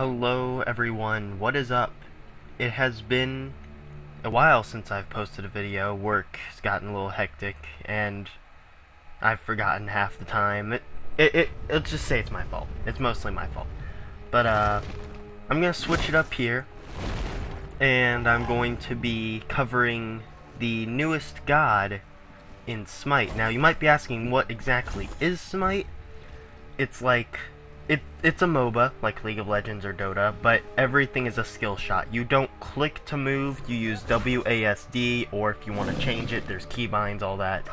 Hello everyone, what is up? It has been a while since I've posted a video. Work has gotten a little hectic and I've forgotten half the time. Let's just say it's my fault. It's mostly my fault. But I'm gonna switch it up here and I'm going to be covering the newest god in SMITE. Now you might be asking, what exactly is SMITE? It's like it's a MOBA, like League of Legends or Dota, but everything is a skill shot. You don't click to move, you use WASD, or if you want to change it, there's keybinds, all that.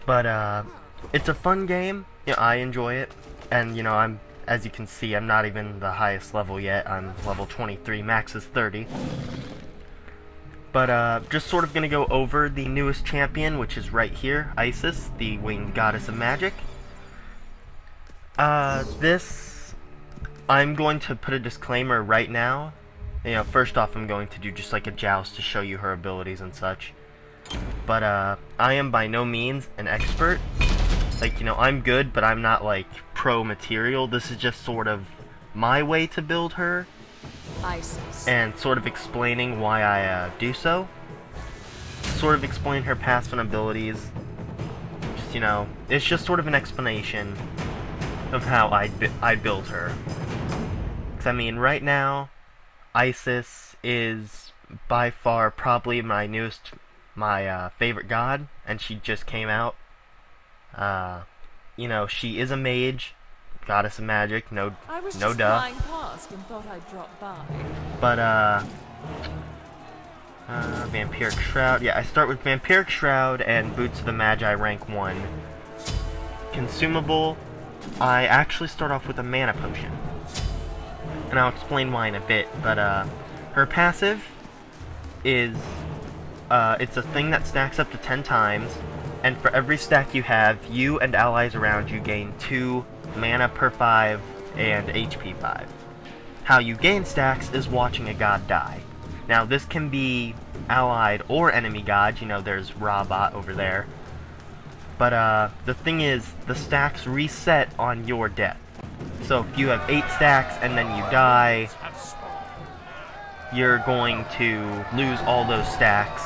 But, it's a fun game. You know, I enjoy it, and, you know, as you can see, I'm not even the highest level yet. I'm level 23, max is 30. But, just sort of gonna go over the newest champion, which is right here, Isis, the winged goddess of magic. I'm going to put a disclaimer right now. You know, first off, I'm going to do just like a joust to show you her abilities and such. But, I am by no means an expert. Like, you know, I'm good, but I'm not, like, pro material. This is just sort of my way to build her. Isis. And sort of explaining why I, do so. Sort of explain her passive abilities. Just, you know, it's just sort of an explanation of how I build her. Because, I mean, right now, Isis is by far probably my favorite god, and she just came out. You know, she is a mage, goddess of magic, no duh. Past and thought I'd drop by. But, Vampiric Shroud. Yeah, I start with Vampiric Shroud and Boots of the Magi rank 1. Consumable, I actually start off with a mana potion. And I'll explain why in a bit, but, her passive is, it's a thing that stacks up to 10 times, and for every stack you have, you and allies around you gain 2 mana per 5 and HP 5. How you gain stacks is watching a god die. Now, this can be allied or enemy gods. You know, there's Rabot over there. But, the thing is, the stacks reset on your death. So if you have 8 stacks and then you die, you're going to lose all those stacks.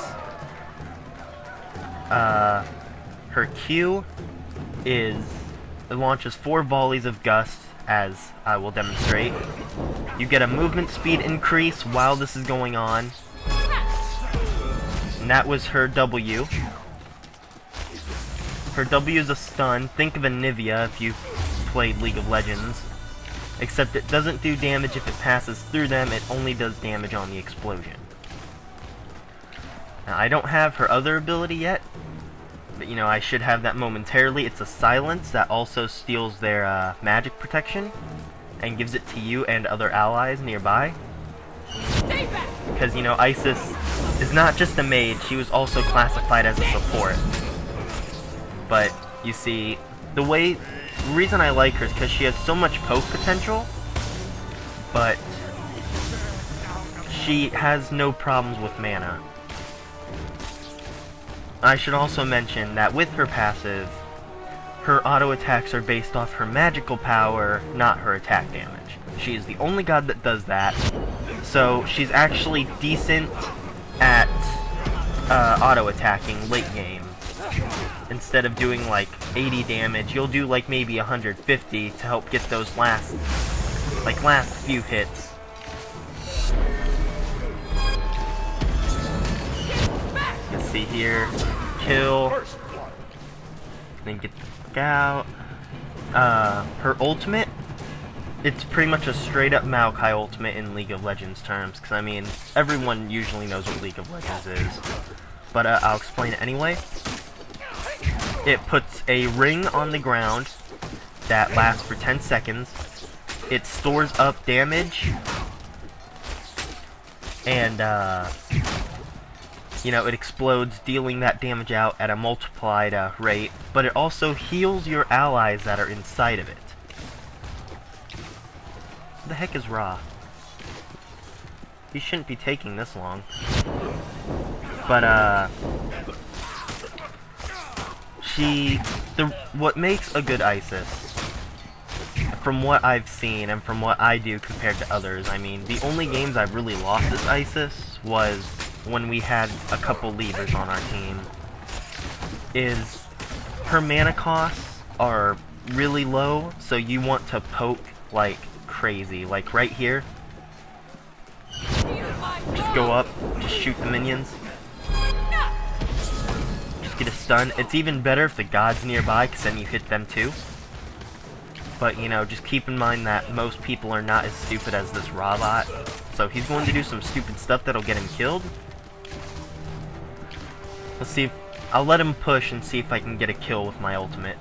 Her Q is, it launches 4 volleys of gust, as I will demonstrate. You get a movement speed increase while this is going on. And that was her W. Her W is a stun. Think of a Nivea if you've played League of Legends. Except it doesn't do damage if it passes through them, it only does damage on the explosion. Now, I don't have her other ability yet, but you know, I should have that momentarily. It's a silence that also steals their magic protection and gives it to you and other allies nearby. Because, you know, Isis is not just a mage, she was also classified as a support. But, you see, the reason I like her is because she has so much poke potential, but she has no problems with mana. I should also mention that with her passive, her auto attacks are based off her magical power, not her attack damage. She is the only god that does that, so she's actually decent at auto attacking late game. Instead of doing like 80 damage, you'll do like maybe 150 to help get those last few hits. You can see here, kill, then get the fuck out. Her ultimate, it's pretty much a straight up Maokai ultimate in League of Legends terms, because I mean, everyone usually knows what League of Legends is. But I'll explain it anyway. It puts a ring on the ground that lasts for 10 seconds. It stores up damage. And, you know, it explodes, dealing that damage out at a multiplied rate. But it also heals your allies that are inside of it. What the heck is Ra? He shouldn't be taking this long. But, what makes a good Isis, from what I've seen and from what I do compared to others, I mean, the only games I've really lost as Isis was when we had a couple leaders on our team. Is her mana costs are really low, so you want to poke like crazy. Like right here, just go up, just shoot the minions. Just get a stun. It's even better if the god's nearby, because then you hit them too. But, you know, just keep in mind that most people are not as stupid as this robot. So he's going to do some stupid stuff that'll get him killed. Let's see if... I'll let him push and see if I can get a kill with my ultimate.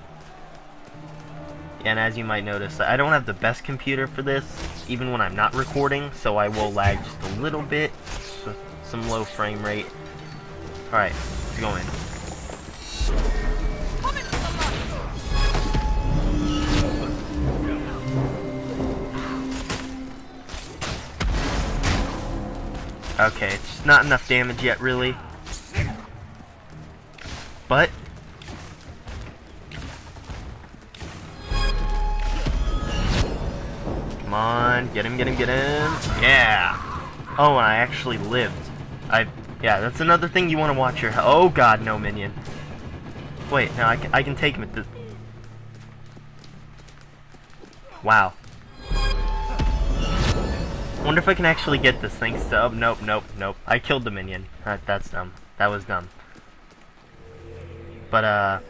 And as you might notice, I don't have the best computer for this, even when I'm not recording, so I will lag just a little bit. So some low frame rate. Alright, let's go in. Okay, it's just not enough damage yet, really. But come on, get him, get him, get him. Yeah. Oh, and I actually lived. Yeah, that's another thing you want to watch your health. Oh god, no minion. Wait, no, I can take him at this. Wow. Wonder if I can actually get this thing. So, nope, nope, nope. I killed the minion. That's dumb. That was dumb. But,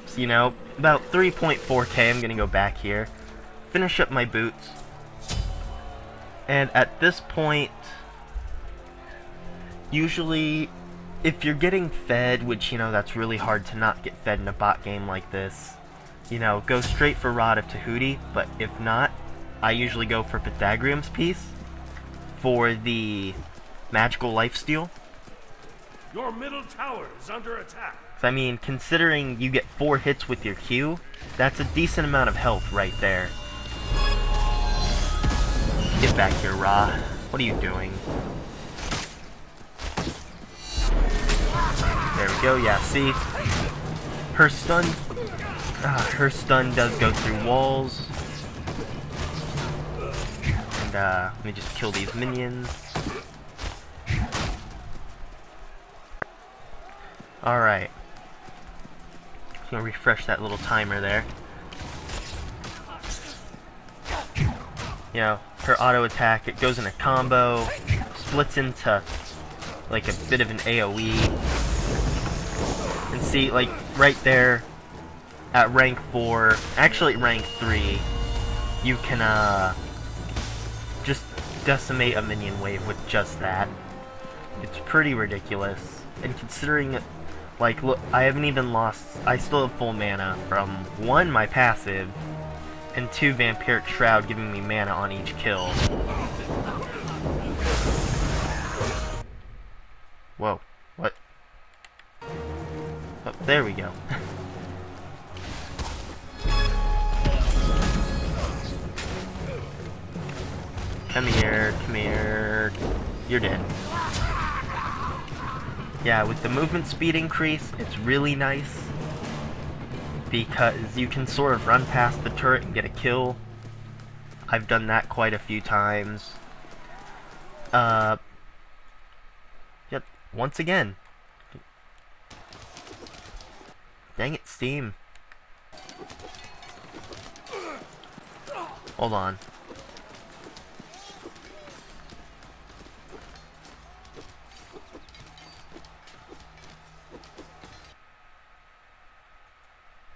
so, you know, about 3.4k, I'm gonna go back here, finish up my boots, and at this point, usually, if you're getting fed, which, you know, that's really hard to not get fed in a bot game like this, you know, go straight for Rod of Tahuti, but if not, I usually go for Pythagorean's Piece for the magical lifesteal. Your middle tower is under attack. I mean, considering you get 4 hits with your Q, that's a decent amount of health right there. Get back here, Ra. What are you doing? There we go, yeah, see? Her stun does go through walls. And, let me just kill these minions. Alright. Gonna refresh that little timer there. You know, her auto attack, it goes in a combo, splits into like a bit of an AoE. And see, like right there at rank 4, actually rank 3, you can just decimate a minion wave with just that. It's pretty ridiculous. And considering, like, look, I haven't even lost, I still have full mana from 1, my passive, and 2, Vampiric Shroud giving me mana on each kill. Whoa, what? Oh, there we go. Come here, you're dead. Yeah, with the movement speed increase, it's really nice, because you can sort of run past the turret and get a kill. I've done that quite a few times. Yep, once again. Dang it, Steam. Hold on.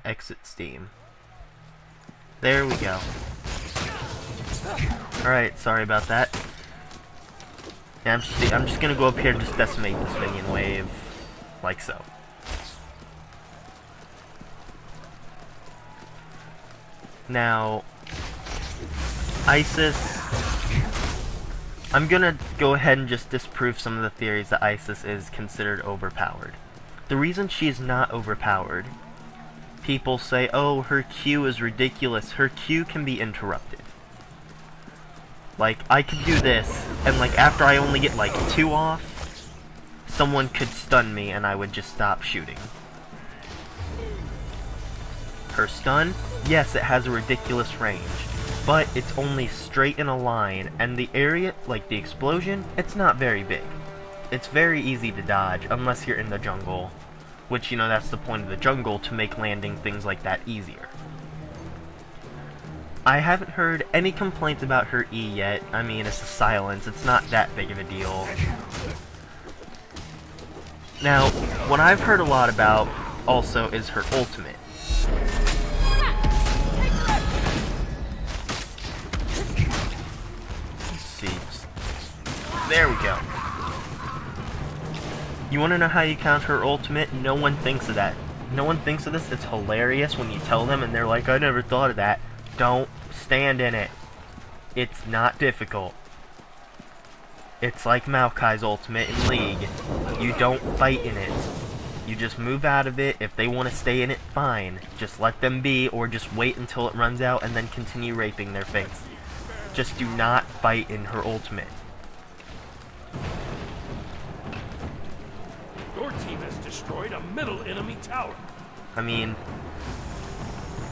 Exit Steam. There we go. Alright, sorry about that. Yeah, I'm just gonna go up here and just decimate this minion wave. Like so. Now, Isis... I'm gonna go ahead and just disprove some of the theories that Isis is considered overpowered. The reason she's not overpowered, people say, oh, her Q is ridiculous. Her Q can be interrupted. Like, I could do this, and like, after I only get like 2 off, someone could stun me and I would just stop shooting. Her stun, yes, it has a ridiculous range, but it's only straight in a line, and the area, like the explosion, it's not very big. It's very easy to dodge, unless you're in the jungle, which, you know, that's the point of the jungle, to make landing things like that easier. I haven't heard any complaints about her E yet. I mean, it's a silence, it's not that big of a deal. Now, what I've heard a lot about, also, is her ultimate. Let's see. There we go. You want to know how you count her ultimate? No one thinks of that. No one thinks of this. It's hilarious when you tell them and they're like, I never thought of that. Don't stand in it. It's not difficult. It's like Maokai's ultimate in League. You don't fight in it. You just move out of it. If they want to stay in it, fine. Just let them be, or just wait until it runs out and then continue raping their face. Just do not fight in her ultimate. Your team has destroyed a middle enemy tower. I mean,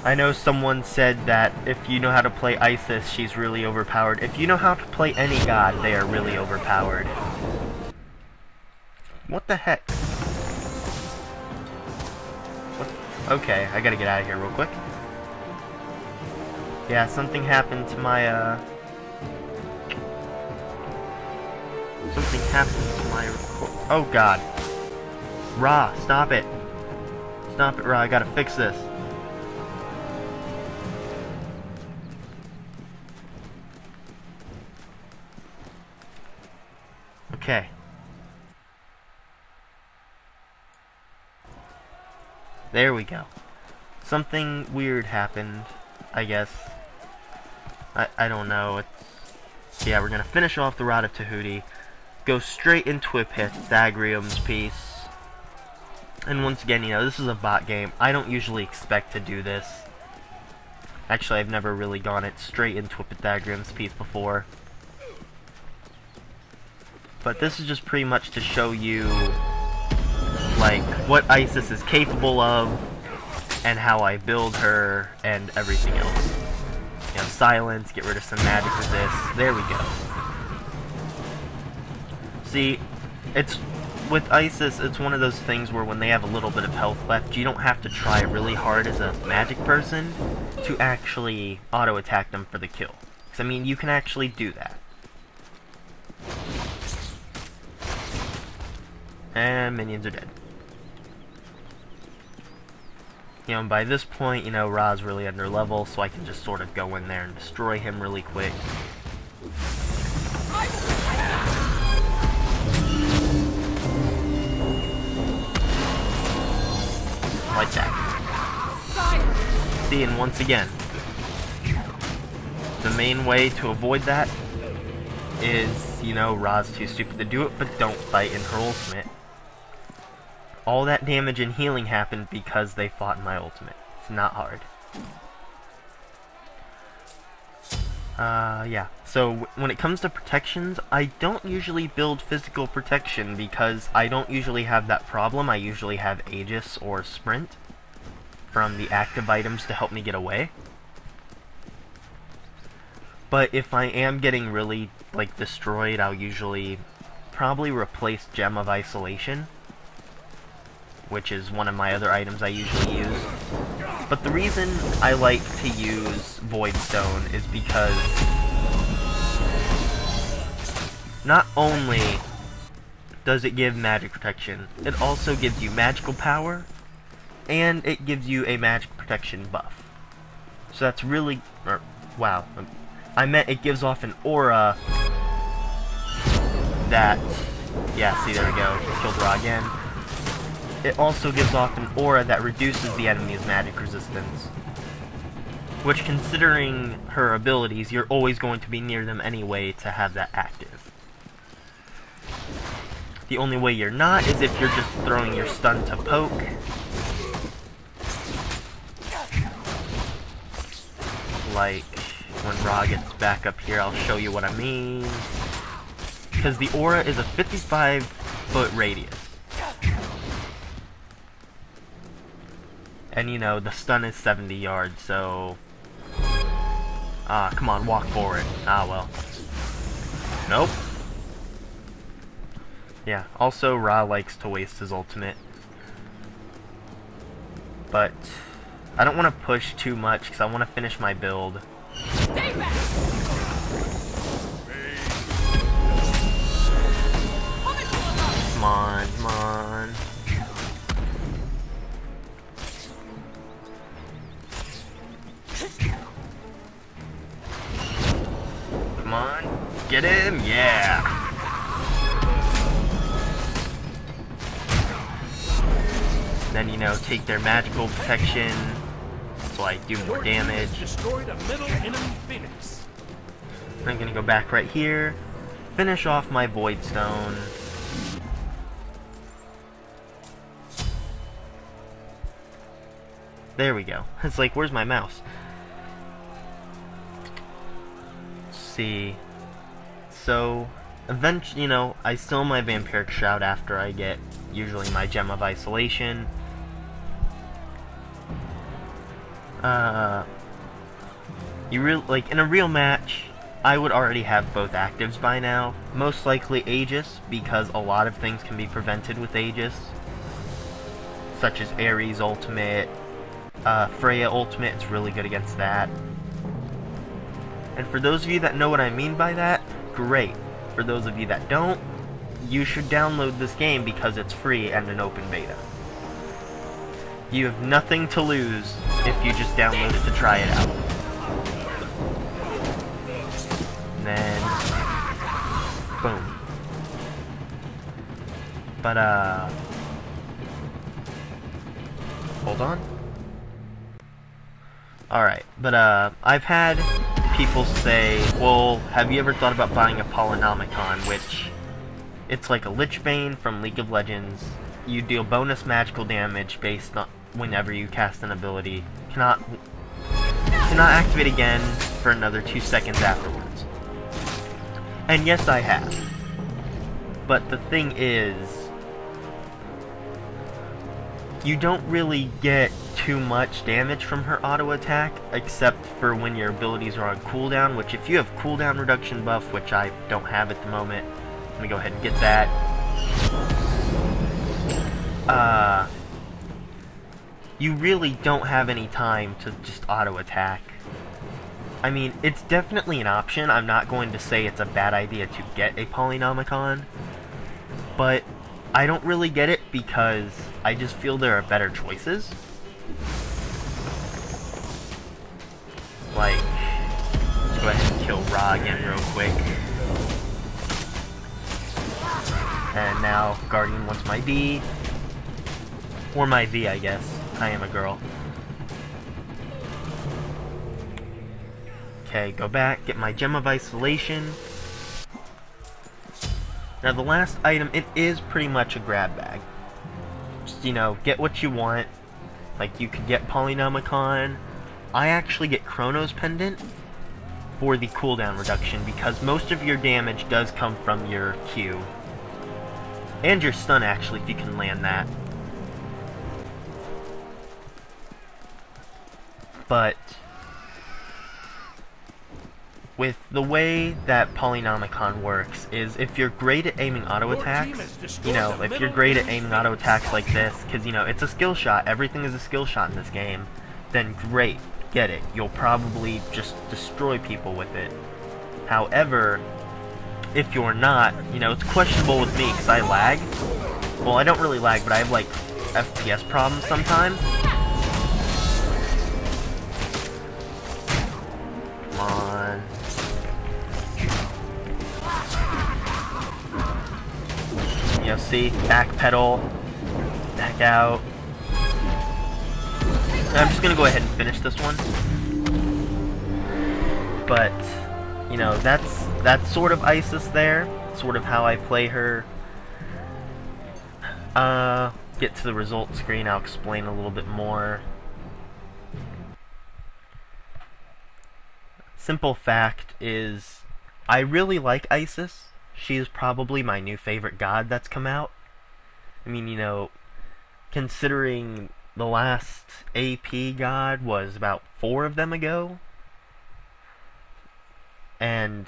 I know someone said that if you know how to play Isis, she's really overpowered. If you know how to play any god, they are really overpowered. What the heck? What? Okay, I gotta get out of here real quick. Yeah, something happened to my, something happened to my oh god. Ra, stop it. Stop it, Ra, I gotta fix this. Okay. There we go. Something weird happened, I guess. I don't know. It's, yeah, we're gonna finish off the Rod of Tahuti. Go straight into a Pythagorean's piece. And once again, you know, this is a bot game. I don't usually expect to do this. Actually, I've never really gone it straight into a Pythagorean's piece before. But this is just pretty much to show you, like, what Isis is capable of, and how I build her, and everything else. You know, silence, get rid of some magic resist. There we go. See, it's, with Isis, it's one of those things where when they have a little bit of health left, you don't have to try really hard as a magic person to actually auto-attack them for the kill. Because, I mean, you can actually do that. And minions are dead. You know, and by this point, you know, Ra's really under level, so I can just sort of go in there and destroy him really quick. Like that. See, and once again, the main way to avoid that is, you know, Ra's too stupid to do it, but don't fight in her ultimate. All that damage and healing happened because they fought in my ultimate. It's not hard. Yeah. So, when it comes to protections, I don't usually build physical protection because I don't usually have that problem. I usually have Aegis or Sprint from the active items to help me get away. But if I am getting really, like, destroyed, I'll usually probably replace Gem of Isolation, which is one of my other items I usually use. But the reason I like to use Void Stone is because not only does it give magic protection, it also gives you magical power, and it gives you a magic protection buff. So that's really, wow, I meant it gives off an aura that, yeah, see, there we go, killed Ra again. It also gives off an aura that reduces the enemy's magic resistance. Which, considering her abilities, you're always going to be near them anyway to have that active. The only way you're not is if you're just throwing your stun to poke. Like, when Ra gets back up here, I'll show you what I mean. Because the aura is a 55-foot radius. And, you know, the stun is 70 yards, so... come on, walk forward. Well. Nope. Yeah, also, Ra likes to waste his ultimate. But I don't want to push too much, because I want to finish my build. Stay back! Come on, come on. Come on, get him, yeah! Then, you know, take their magical protection, so I do more damage. Destroyed a middle enemy Phoenix. I'm gonna go back right here, finish off my Void Stone. There we go. It's like, where's my mouse? Let's see. So, eventually, you know, I still my Vampiric Shroud after I get usually my Gem of Isolation. Like, in a real match, I would already have both actives by now. Most likely Aegis, because a lot of things can be prevented with Aegis. Such as Ares ultimate, Freya ultimate, it's really good against that. And for those of you that know what I mean by that, great. For those of you that don't, you should download this game because it's free and an open beta. You have nothing to lose if you just download it to try it out. And then, boom. But, hold on. Alright, but, I've had people say, well, have you ever thought about buying a Polynomicon, which, it's like a Lich Bane from League of Legends. You deal bonus magical damage based on whenever you cast an ability. Cannot activate again for another 2 seconds afterwards. And yes, I have. But the thing is, you don't really get too much damage from her auto attack, except for when your abilities are on cooldown, which if you have cooldown reduction buff, which I don't have at the moment, let me go ahead and get that. You really don't have any time to just auto attack. I mean, it's definitely an option. I'm not going to say it's a bad idea to get a Polynomicon, but I don't really get it because I just feel there are better choices. Like, let's go ahead and kill Ra again real quick. And now Guardian wants my B. Or my V, I guess. I am a girl. Okay, go back, get my Gem of Isolation. Now the last item, it is pretty much a grab bag. Just, you know, get what you want. Like, you could get Polynomicon. I actually get Chronos Pendant for the cooldown reduction, because most of your damage does come from your Q. And your stun, actually, if you can land that. But with the way that Polynomicon works is if you're great at aiming auto attacks, you know, if you're great at aiming auto attacks like this, because, you know, it's a skill shot, everything is a skill shot in this game, then great, get it. You'll probably just destroy people with it. However, if you're not, you know, it's questionable with me because I lag. Well, I don't really lag, but I have, like, FPS problems sometimes. Come on. You know, see? Backpedal. Back out. I'm just gonna go ahead and finish this one. But, you know, that's sort of Isis there. Sort of how I play her. Get to the result screen, I'll explain a little bit more. Simple fact is, I really like Isis. She is probably my new favorite god that's come out. I mean, you know, considering the last AP god was about 4 of them ago. And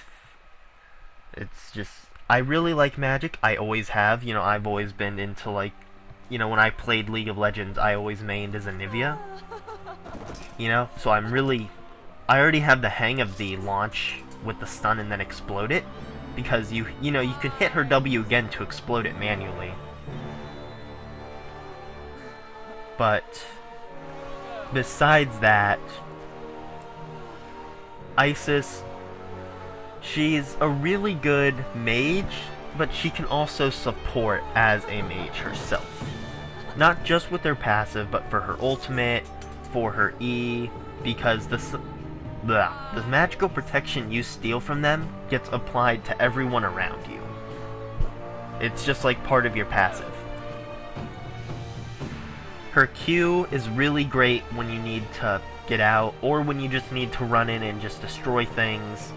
it's just, I really like Magic. I always have. You know, I've always been into, like, you know, when I played League of Legends, I always mained as a Nivea. You know, so I already have the hang of the launch with the stun and then explode it, because you know, you can hit her W again to explode it manually. But besides that, Isis, she's a really good mage, but she can also support as a mage herself. Not just with her passive, but for her ultimate, for her E, because the magical protection you steal from them gets applied to everyone around you. It's just like part of your passive. Her Q is really great when you need to get out, or when you just need to run in and just destroy things.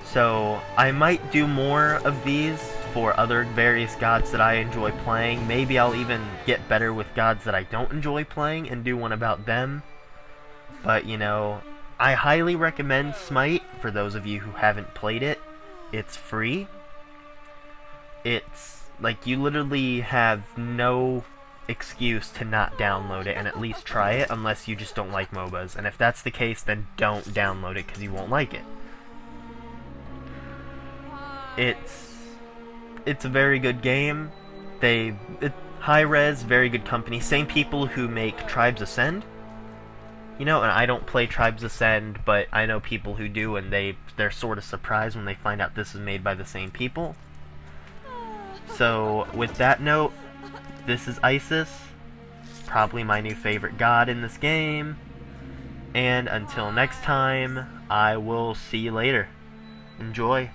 So, I might do more of these for other various gods that I enjoy playing. Maybe I'll even get better with gods that I don't enjoy playing and do one about them. But, you know, I highly recommend SMITE for those of you who haven't played it. It's free. It's, like, you literally have no excuse to not download it and at least try it, unless you just don't like MOBAs. And if that's the case, then don't download it because you won't like it. It's a very good game. Hirez, very good company. Same people who make Tribes Ascend. You know, and I don't play Tribes Ascend, but I know people who do, and they're sort of surprised when they find out this is made by the same people. So, with that note, this is Isis, probably my new favorite god in this game. And until next time, I will see you later. Enjoy.